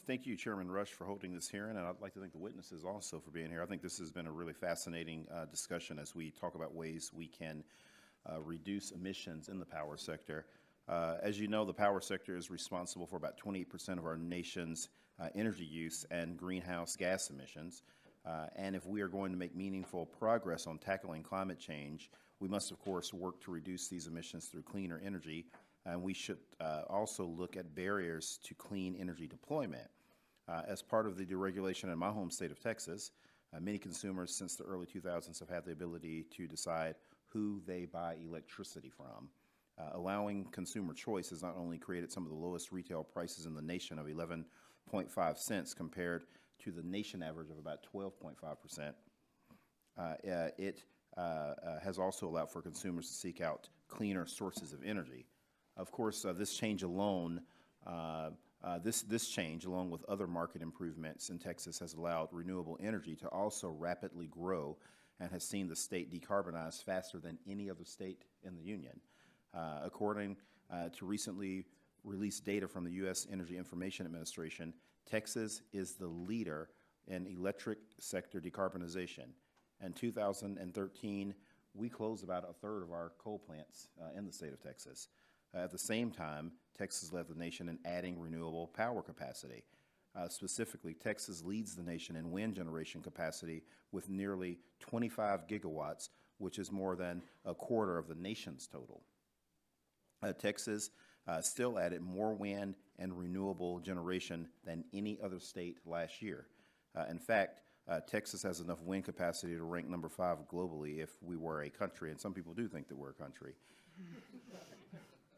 Thank you, Chairman Rush, for holding this hearing, and I'd like to thank the witnesses also for being here. I think this has been a really fascinating discussion as we talk about ways we can reduce emissions in the power sector. As you know, the power sector is responsible for about 28% of our nation's energy use and greenhouse gas emissions. And if we are going to make meaningful progress on tackling climate change, we must, of course, work to reduce these emissions through cleaner energy. And we should also look at barriers to clean energy deployment. As part of the deregulation in my home state of Texas, many consumers since the early 2000s have had the ability to decide who they buy electricity from. Allowing consumer choice has not only created some of the lowest retail prices in the nation of 11.5 cents compared to the nation average of about 12.5%, it has also allowed for consumers to seek out cleaner sources of energy. Of course, this change alone, this change, along with other market improvements in Texas, has allowed renewable energy to also rapidly grow and has seen the state decarbonize faster than any other state in the union. According to recently released data from the U.S. Energy Information Administration, Texas is the leader in electric sector decarbonization. In 2013, we closed about a third of our coal plants in the state of Texas. At the same time, Texas led the nation in adding renewable power capacity. Specifically, Texas leads the nation in wind generation capacity with nearly 25 gigawatts, which is more than a quarter of the nation's total. Texas still added more wind and renewable generation than any other state last year. In fact, Texas has enough wind capacity to rank number 5 globally if we were a country, and some people do think that we're a country.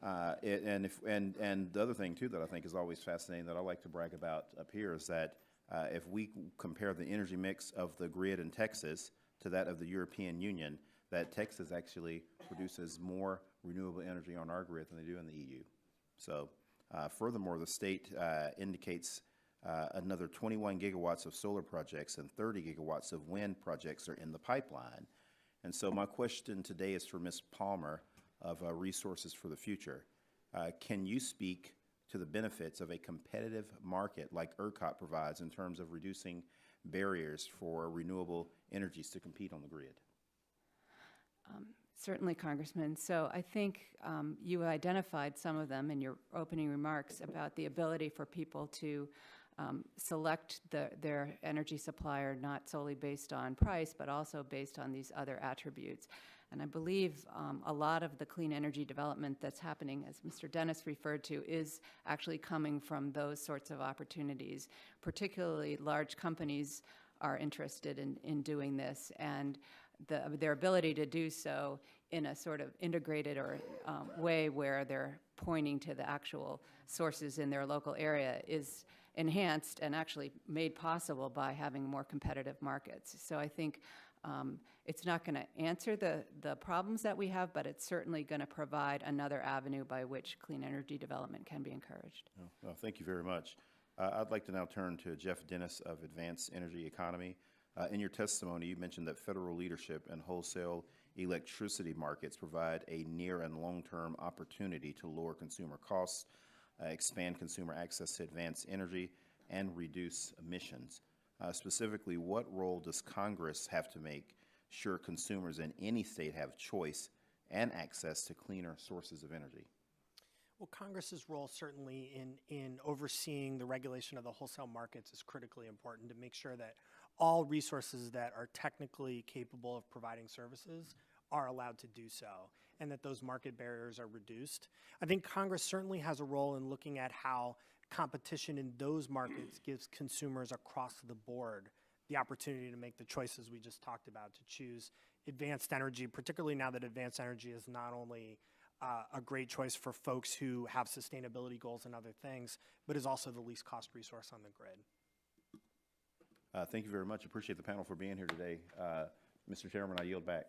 And the other thing, too, that I think is always fascinating that I like to brag about up here is that if we compare the energy mix of the grid in Texas to that of the European Union, that Texas actually produces more renewable energy on our grid than they do in the EU. So furthermore, the state indicates another 21 gigawatts of solar projects and 30 gigawatts of wind projects are in the pipeline. And so my question today is for Ms. Palmer of Resources for the Future. Can you speak to the benefits of a competitive market like ERCOT provides in terms of reducing barriers for renewable energies to compete on the grid? Certainly, Congressman. So I think you identified some of them in your opening remarks about the ability for people to select their energy supplier not solely based on price, but also based on these other attributes. And I believe a lot of the clean energy development that's happening, as Mr. Dennis referred to, is actually coming from those sorts of opportunities. Particularly large companies are interested in doing this, and their ability to do so in a sort of integrated or way where they're pointing to the actual sources in their local area is enhanced and actually made possible by having more competitive markets. So I think it's not going to answer the problems that we have, but it's certainly going to provide another avenue by which clean energy development can be encouraged. Oh, well, thank you very much. I'd like to now turn to Jeff Dennis of Advanced Energy Economy. In your testimony, you mentioned that federal leadership and wholesale electricity markets provide a near and long-term opportunity to lower consumer costs, expand consumer access to advanced energy, and reduce emissions. Specifically, what role does Congress have to make sure consumers in any state have choice and access to cleaner sources of energy? Well, Congress's role certainly in overseeing the regulation of the wholesale markets is critically important to make sure that all resources that are technically capable of providing services are allowed to do so, and that those market barriers are reduced. I think Congress certainly has a role in looking at how competition in those markets gives consumers across the board the opportunity to make the choices we just talked about, to choose advanced energy, particularly now that advanced energy is not only a great choice for folks who have sustainability goals and other things, but is also the least cost resource on the grid. Thank you very much. Appreciate the panel for being here today. Mr. Chairman, I yield back.